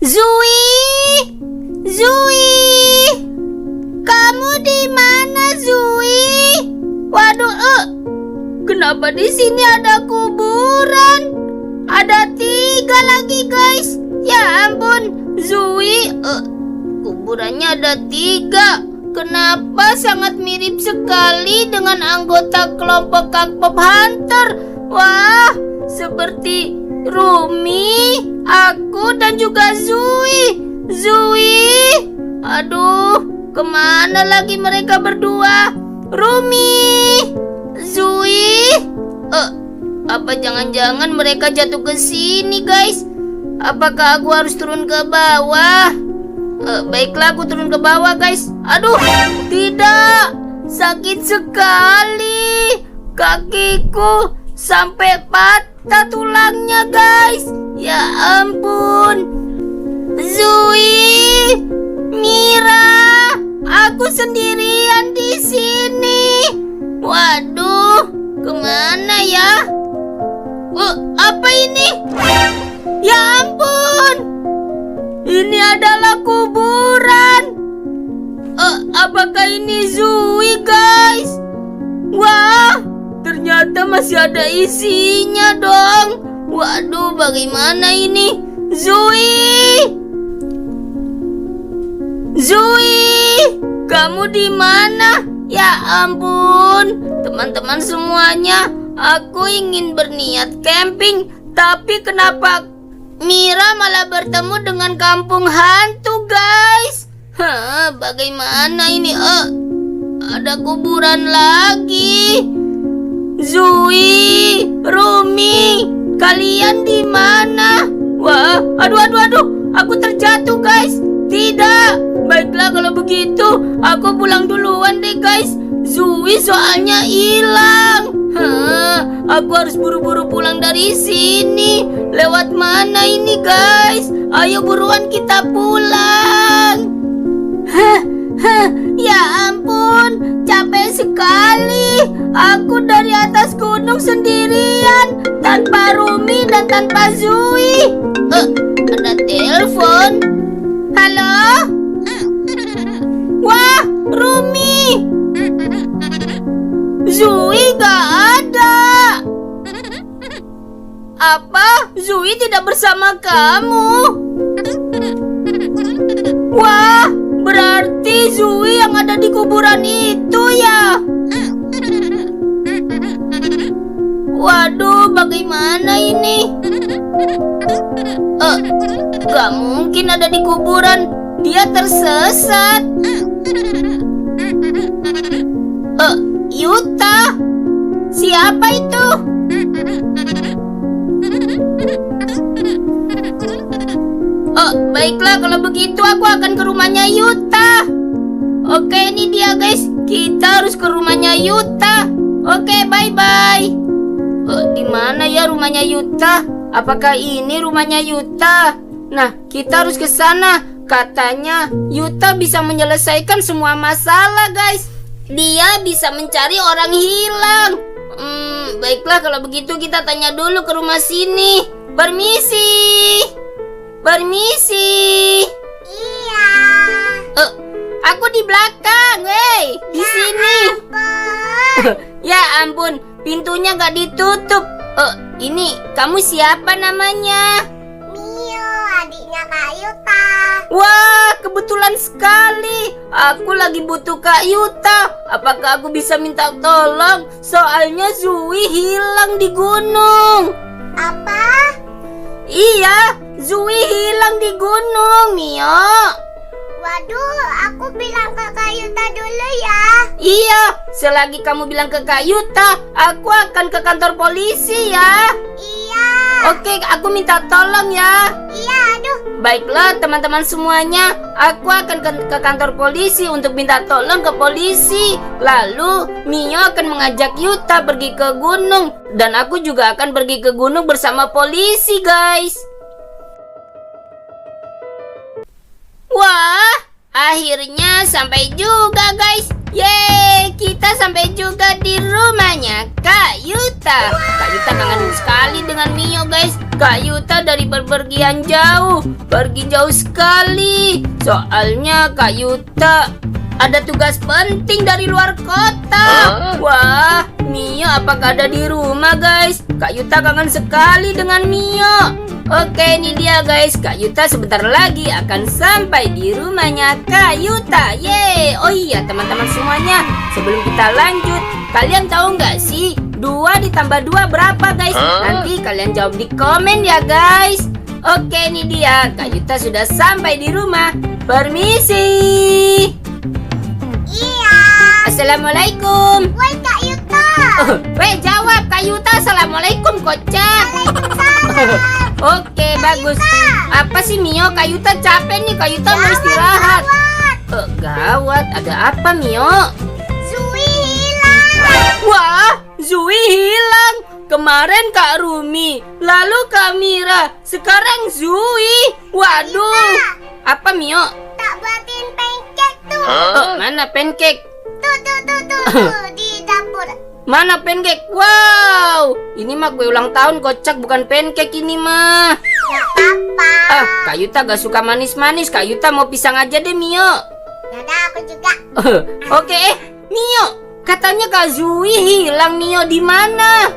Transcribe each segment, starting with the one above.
Zui! Zui! Kamu di mana, Zui? Waduh, kenapa di sini ada kuburan? Ada 3 lagi, guys. Ya ampun, Zui. Kuburannya ada 3. Kenapa sangat mirip sekali dengan anggota kelompok K-pop Hunter? Wah, seperti Rumi, aku dan juga Zui. Zui, aduh, kemana lagi mereka berdua? Rumi, Zui, apa jangan-jangan mereka jatuh ke sini, guys? Apakah aku harus turun ke bawah? Baiklah, aku turun ke bawah, guys. Aduh, tidak, sakit sekali. Kakiku sampai patah tulangnya, guys. Ya ampun. Zui, Mira, aku sendirian di sini. Waduh, kemana ya? Apa ini? Ya ampun, ini adalah kuburan. Apakah ini Zui, guys? Wah, ternyata masih ada isinya dong. Waduh, bagaimana ini? Zui! Zui! Kamu di mana? Ya ampun, teman-teman semuanya, aku ingin berniat camping, tapi kenapa Mira malah bertemu dengan kampung hantu, guys? Bagaimana ini? Ada kuburan lagi. Zui, Rumi, kalian di mana? Wah, aduh, aku terjatuh, guys. Tidak, baiklah kalau begitu, aku pulang duluan deh, guys. Zui soalnya hilang. Aku harus buru-buru pulang dari sini. Lewat mana ini, guys? Ayo buruan kita pulang. Ya ampun, capek sekali. Aku dari atas gunung sendirian, tanpa Rumi dan tanpa Zui. Ada telepon. Halo? Wah, Rumi. Zui gak ada. Apa? Zui tidak bersama kamu? Wah, berarti Zui yang ada di kuburan itu ya? Waduh, bagaimana ini? Gak mungkin ada di kuburan. Dia tersesat. Yuta? Siapa itu? Baiklah kalau begitu aku akan ke rumahnya Yuta. Oke, ini dia, guys. Kita harus ke rumahnya Yuta. Oke, bye-bye. Di mana ya rumahnya Yuta? Apakah ini rumahnya Yuta? Nah, kita harus ke sana. Katanya Yuta bisa menyelesaikan semua masalah, guys. Dia bisa mencari orang hilang. Baiklah kalau begitu kita tanya dulu ke rumah sini. Permisi. Permisi. Iya. Aku di belakang, di sini. Ya ampun, pintunya gak ditutup. Ini kamu siapa namanya? Mio, adiknya Kak Yuta. Wah, kebetulan sekali. Aku lagi butuh Kak Yuta. Apakah aku bisa minta tolong? Soalnya Zui hilang di gunung. Apa? Iya, Zui hilang di gunung, Mio. Waduh, aku bilang ke Kak Yuta dulu ya. Iya, selagi kamu bilang ke Kak Yuta, aku akan ke kantor polisi ya. Iya. Oke, aku minta tolong ya. Iya, aduh. Baiklah teman-teman semuanya, aku akan ke kantor polisi untuk minta tolong ke polisi. Lalu Mio akan mengajak Yuta pergi ke gunung. Dan aku juga akan pergi ke gunung bersama polisi, guys. Wah, akhirnya sampai juga, guys. Yeay, kita sampai juga di rumahnya Kak Yuta. Kak Yuta kangen sekali dengan Mio guys. Kak Yuta dari bepergian jauh, pergi jauh sekali. Soalnya Kak Yuta ada tugas penting dari luar kota. Wah, Mio apakah ada di rumah guys? Kak Yuta kangen sekali dengan Mio. Oke, ini dia guys. Kak Yuta sebentar lagi akan sampai di rumahnya Kak Yuta. Yeay. Oh iya teman-teman semuanya, sebelum kita lanjut, kalian tahu nggak sih 2 ditambah 2 berapa guys? Nanti kalian jawab di komen ya guys. Oke, ini dia. Kak Yuta sudah sampai di rumah. Permisi. Iya. Assalamualaikum. Woi Kak Yuta. Weh, jawab Kak Yuta. Assalamualaikum kocak. Waalaikumsalam. Oke, bagus. Apa sih Mio? Kak Yuta capek nih. Kak Yuta mau istirahat. Gawat. Ada apa Mio? Zui hilang. Wah, Zui hilang. Kemarin Kak Rumi, lalu Kak Mira, sekarang Zui. Waduh. Apa Mio? Tak buatin pancake tuh. Mana pancake? Tuh di dapur. Mana pancake? Wow, ini mah kue ulang tahun kocak, bukan pancake ini mah. Gak apa-apa. Kak Yuta gak suka manis-manis. Kak Yuta mau pisang aja deh Mio. Yaudah aku juga. Oke, Mio, katanya Kak Zui hilang Mio, di mana?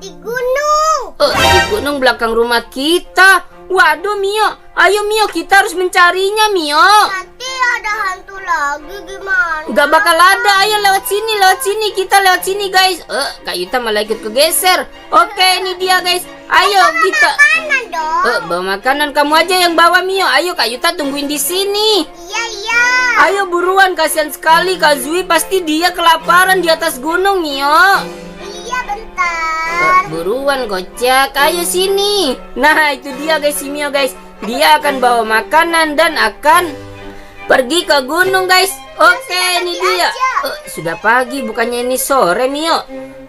Di gunung. Di gunung belakang rumah kita. Waduh Mio, ayo Mio, kita harus mencarinya Mio. Nanti ada hantu lagi gimana? Gak bakal ada, ayo lewat sini, kita lewat sini guys. Kak Yuta malah ikut kegeser. Oke, ini dia guys. Ayo kita. Makanan dong. Bawa makanan, kamu aja yang bawa Mio. Ayo Kak Yuta tungguin di sini. Iya. Ayo buruan, kasihan sekali Kak Zui, pasti dia kelaparan di atas gunung Mio. Iya bentar. Buruan kocak, ayo sini. Nah itu dia guys, si Mio guys. Dia akan bawa makanan dan akan pergi ke gunung guys. Oke, ini dia. Sudah pagi, bukannya ini sore Mio.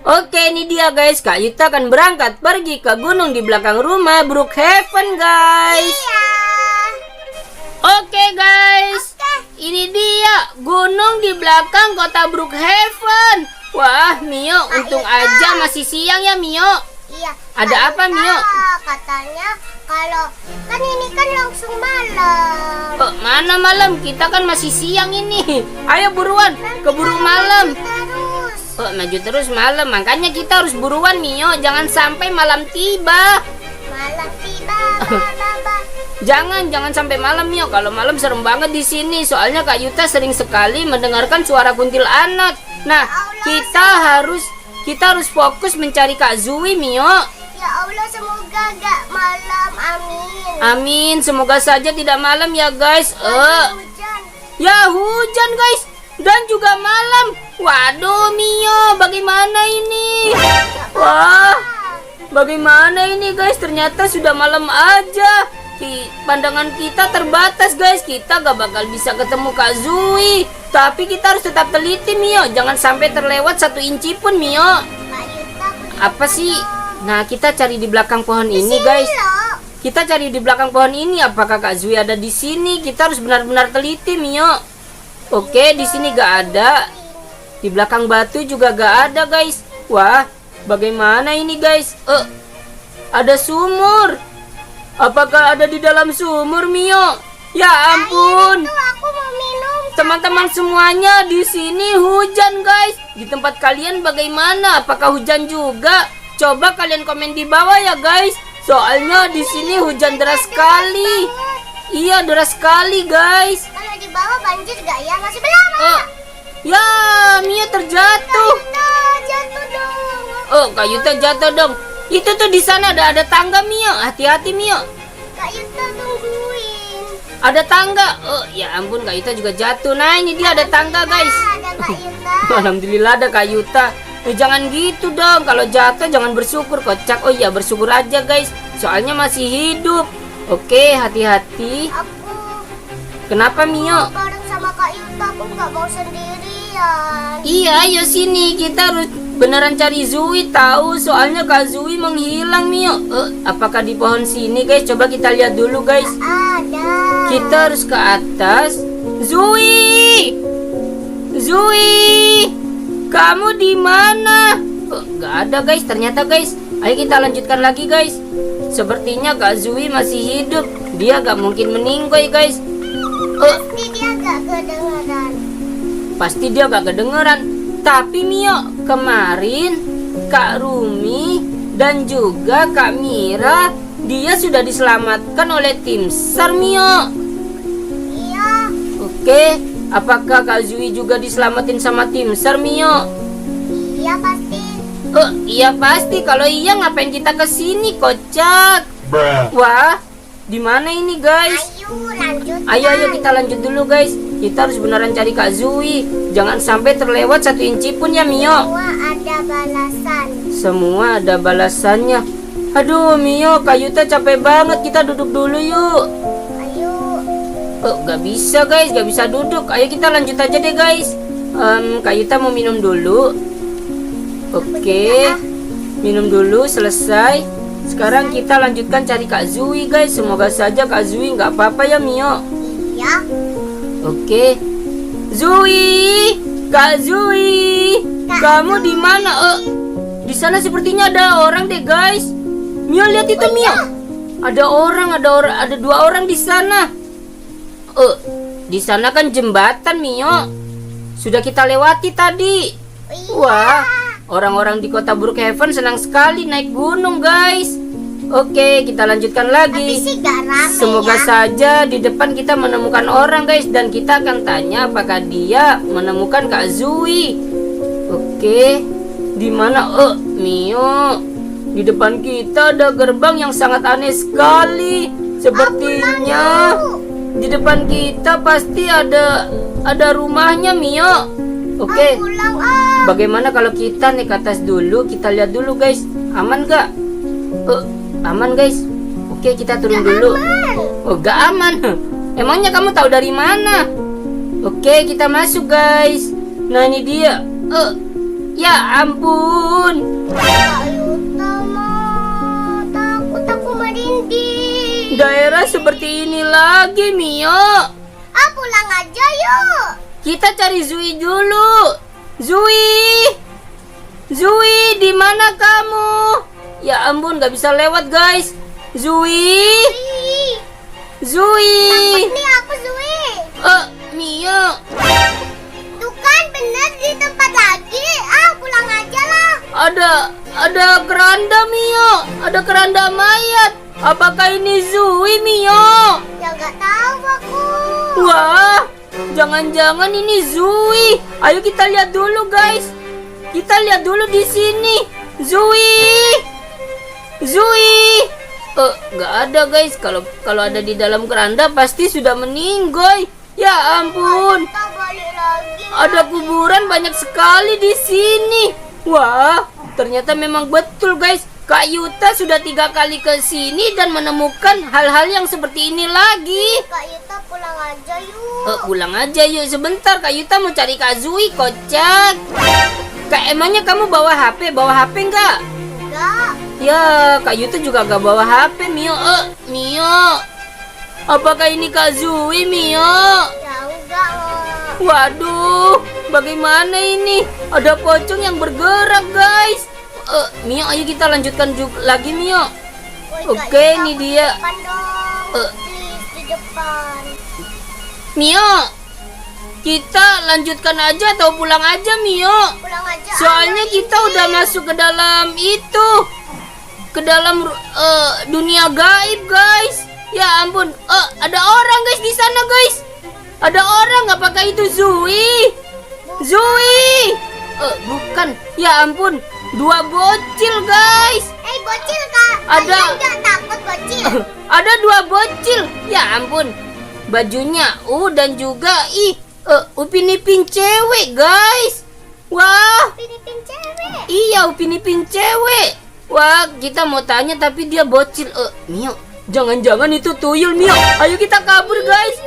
Oke, ini dia guys. Kak Yuta akan berangkat pergi ke gunung di belakang rumah Brookhaven guys. Iya. Oke guys, ini dia gunung di belakang kota Brookhaven. Wah Mio, untung aja masih siang ya Mio. Iya. Ada apa Mio? Katanya kalau kan ini kan langsung malam. Mana malam? Kita kan masih siang ini. Ayo buruan, keburu malam. Terus. Maju terus malam, makanya kita harus buruan Mio. Jangan sampai malam tiba. Malam tiba, malam. Jangan sampai malam Mio. Kalau malam serem banget di sini. Soalnya Kak Yuta sering sekali mendengarkan suara kuntilanak. Nah, kita harus fokus mencari Kak Zui Mio. Ya Allah, semoga gak malam. Amin. Amin, semoga saja tidak malam ya guys. Hujan. Ya hujan guys. Dan juga malam. Waduh Mio, bagaimana ini? Wah, bagaimana ini guys? Ternyata sudah malam aja. Pandangan kita terbatas guys. Kita gak bakal bisa ketemu Kak Zui. Tapi kita harus tetap teliti Mio. Jangan sampai terlewat 1 inci pun Mio. Apa sih? Nah, kita cari di belakang pohon ini guys. Kita cari di belakang pohon ini. Apakah Kak Zui ada di sini? Kita harus benar-benar teliti Mio. Oke, di sini gak ada. Di belakang batu juga gak ada guys. Wah, bagaimana ini guys? Ada sumur. Apakah ada di dalam sumur Mio? Ya ampun. Aku mau minum. Teman-teman semuanya, di sini hujan guys. Di tempat kalian bagaimana? Apakah hujan juga? Coba kalian komen di bawah ya guys. Soalnya di sini hujan deras sekali. Iya, deras sekali guys. Kalau di bawah banjir gak ya? Masih belum. Ya, Mio terjatuh. Jatuh dong. Kak Yuta jatuh dong. Itu tuh di sana ada tangga Mio. Hati-hati Mio. Kak Yuta tungguin. Ada tangga. Ya ampun, Kak Yuta juga jatuh. Nah, ini dia ada tangga guys. Ada Kak Yuta. Alhamdulillah ada Kak Yuta. Jangan gitu dong. Kalau jatuh jangan bersyukur kocak. Oh iya, bersyukur aja guys. Soalnya masih hidup. Oke, hati-hati. Aku Kenapa Mio? bareng sama Kak Yuta. Aku gak mau sendirian. Iya, ayo sini. Kita harus beneran cari Zui tahu. Soalnya Kak Zui menghilang Mio. Apakah di pohon sini guys? Coba kita lihat dulu guys. Ada. Kita harus ke atas. Zui! Zui, kamu di mana? Gak ada guys, ternyata guys. Ayo kita lanjutkan lagi guys. Sepertinya Kak Zui masih hidup. Dia gak mungkin meninggal guys. Pasti dia gak kedengeran. Pasti dia gak kedengeran. Tapi Mio, kemarin Kak Rumi dan juga Kak Mira, dia sudah diselamatkan oleh tim SAR Mio. Iya. Oke, apakah Kak Zui juga diselamatin sama tim SAR Mio? Iya pasti. Iya pasti. Kalau iya ngapain kita kesini, kocak? Wah, di mana ini guys? Ayo lanjut. Ayo kita lanjut dulu guys. Kita harus beneran cari Kak Zui. Jangan sampai terlewat 1 inci pun ya Mio. Semua ada balasan. Semua ada balasannya. Aduh Mio, Kak Yuta capek banget. Kita duduk dulu yuk. Ayo. Gak bisa guys, gak bisa duduk. Ayo kita lanjut aja deh guys. Kak Yuta mau minum dulu. Oke, minum dulu, selesai. Sekarang kita lanjutkan cari Kak Zui guys. Semoga saja Kak Zui nggak apa-apa ya Mio. Iya. Oke, Zui, Kak Zui, kamu di mana? Di sana sepertinya ada orang deh guys. Mio lihat itu Mio. Ada ada 2 orang di sana. Di sana kan jembatan Mio. Sudah kita lewati tadi. Wah, orang-orang di kota Brookhaven senang sekali naik gunung guys. Oke, kita lanjutkan Tapi lagi. sih gak rame Semoga ya. saja di depan kita menemukan orang guys. Dan kita akan tanya apakah dia menemukan Kak Zui. Oke, di mana? Mio, di depan kita ada gerbang yang sangat aneh sekali. Sepertinya di depan kita pasti ada rumahnya Mio. Oke, Pulang bagaimana kalau kita naik ke atas dulu? Kita lihat dulu guys. Aman gak? Aman guys. Oke, kita turun dulu. Oh, gak aman. Emangnya kamu tahu dari mana? Oke, kita masuk guys. Nah, ini dia. Ya ampun. Ayo mah. Takut aku merinding. Daerah seperti ini lagi, Mio. Pulang aja yuk. Kita cari Zui dulu. Zui, di mana kamu? Ya ampun, gak bisa lewat guys. Zui. Nih aku Zui. Mio. Tuh kan bener di tempat lagi. Pulang aja lah. Ada keranda Mio. Ada keranda mayat. Apakah ini Zui Mio? Ya gak tahu aku. Wah, jangan-jangan ini Zui. Ayo kita lihat dulu guys. Kita lihat dulu di sini. Zui. Nggak ada guys. Kalau ada di dalam keranda pasti sudah meninggal. Ya ampun. Kita balik lagi. Ada kuburan banyak sekali di sini. Wah, ternyata memang betul guys. Kak Yuta sudah 3 kali ke sini dan menemukan hal-hal yang seperti ini lagi. Kak Yuta pulang aja yuk. Pulang aja yuk sebentar. Kak Yuta mau cari Kak Zui, kocak. Kak, emangnya kamu bawa HP? Bawa HP nggak? Enggak. Ya, Kak Yuta juga gak bawa HP, Mio. Mio. Apakah ini Kak Zui, Mio? Ya enggak loh. Waduh, bagaimana ini? Ada pocong yang bergerak, guys. Mio, ayo kita lanjutkan lagi, Mio. Woi, Kak Oke, Yuta, ini aku dia. di depan dong. Please, di depan. Mio, kita lanjutkan aja atau pulang aja, Mio? Pulang aja. Soalnya kita udah masuk ke dalam itu. Ke dalam dunia gaib, guys. Ya ampun. Ada orang, guys, di sana, guys. Ada orang. Apakah itu Zui? Zui. Bukan. Ya ampun. 2 bocil, guys. Bocil Kak. Ada. Kalian nggak takut bocil? Ada 2 bocil. Ya ampun. Bajunya dan juga Upin Ipin cewek, guys. Wah. Upin Ipin cewek. Iya, Upin Ipin cewek. Wah, kita mau tanya tapi dia bocil. Mio, jangan-jangan itu tuyul, Mio. Ayo kita kabur, guys.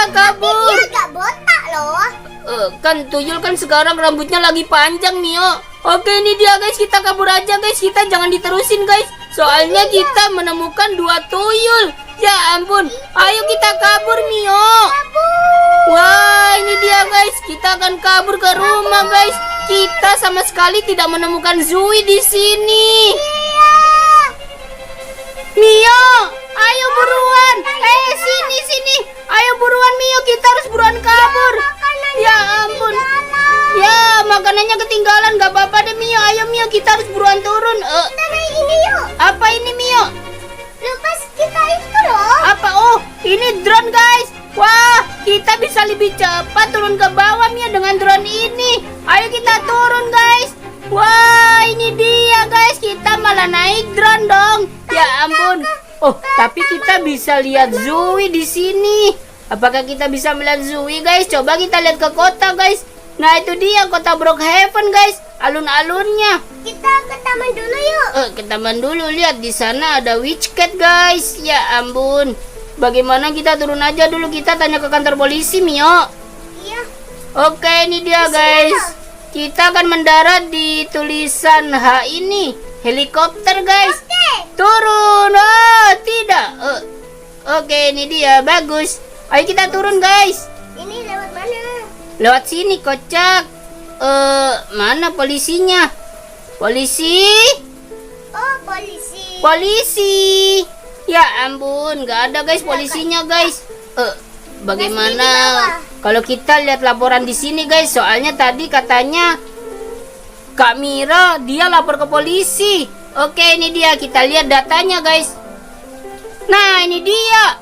Kabur. Dia agak botak loh. Kan tuyul kan sekarang rambutnya lagi panjang, Mio. Oke, ini dia, guys. Kita kabur aja, guys. Kita jangan diterusin, guys. Soalnya kita menemukan 2 tuyul. Ya ampun. Ayo kita kabur, Mio. Kabur. Wah, ini dia guys. Kita akan kabur ke rumah guys. Kita sama sekali tidak menemukan Zui di sini. Mio, ayo buruan. Sini. Ayo buruan Mio, kita harus buruan kabur. Ya ampun. Ya, makanannya ketinggalan. Gak apa-apa deh Mio. Ayo Mio, kita harus buruan turun. Kita naik ini yuk. Apa ini Mio? Lepas kita itu loh. Apa? Oh, ini drone guys. Wah, kita bisa lebih cepat turun ke bawah Mio dengan drone ini. Ayo kita turun guys. Wah, ini dia guys. Kita malah naik drone dong. Ya ampun. Oh, tapi kita bisa lihat Zui di sini. Apakah kita bisa melihat Zui guys? Coba kita lihat ke kota guys. Nah, itu dia kota Brookhaven guys. Alun-alunnya. Kita ke taman dulu yuk. Ke taman dulu. Lihat di sana ada witch cat guys. Ya ampun. Bagaimana kita turun aja dulu, kita tanya ke kantor polisi Mio. Iya. Oke, ini dia guys. Kita akan mendarat di tulisan H ini. Helikopter guys. Oke. Turun. Oh, tidak. Oke, ini dia. Bagus. Ayo kita turun guys. Ini lewat mana? Lewat sini kocak. Mana polisinya? Polisi? Oh, polisi. Polisi. Ya ampun, nggak ada guys polisinya guys. Bagaimana kalau kita lihat laporan di sini guys? Soalnya tadi katanya Kak Mira dia lapor ke polisi. Oke, ini dia, kita lihat datanya guys. Nah, ini dia.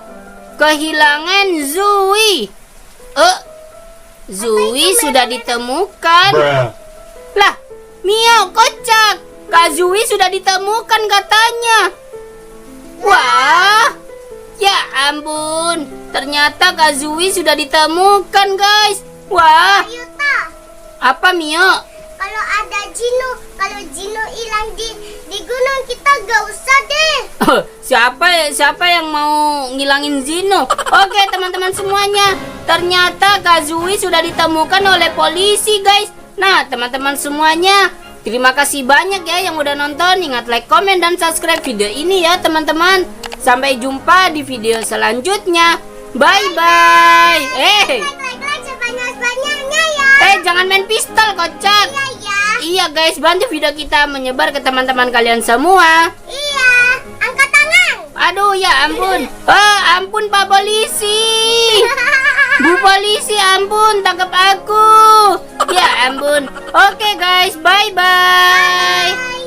Kehilangan Zui. Zui sudah ditemukan. Lah, Mio kocak. Kak Zui sudah ditemukan katanya. Wah, ya ampun. Ternyata Kak Zui sudah ditemukan guys. Wah. Yuta, Apa Mio? kalau ada Jino, kalau Jino hilang di gunung kita gak usah deh. Siapa yang mau ngilangin Zino? Oke teman-teman semuanya, ternyata Kak Zui sudah ditemukan oleh polisi guys. Nah teman-teman semuanya, terima kasih banyak ya yang udah nonton. Ingat like, komen, dan subscribe video ini ya teman-teman. Sampai jumpa di video selanjutnya. Bye-bye. Like sebanyak-banyaknya ya. Jangan main pistol kocak. Iya ya. Iya guys, bantu video kita menyebar ke teman-teman kalian semua. Iya. Angkat tangan. Aduh ya ampun. Ampun Pak Polisi. Bu Polisi ampun, tangkap aku. Ya ampun. Oke guys, bye-bye.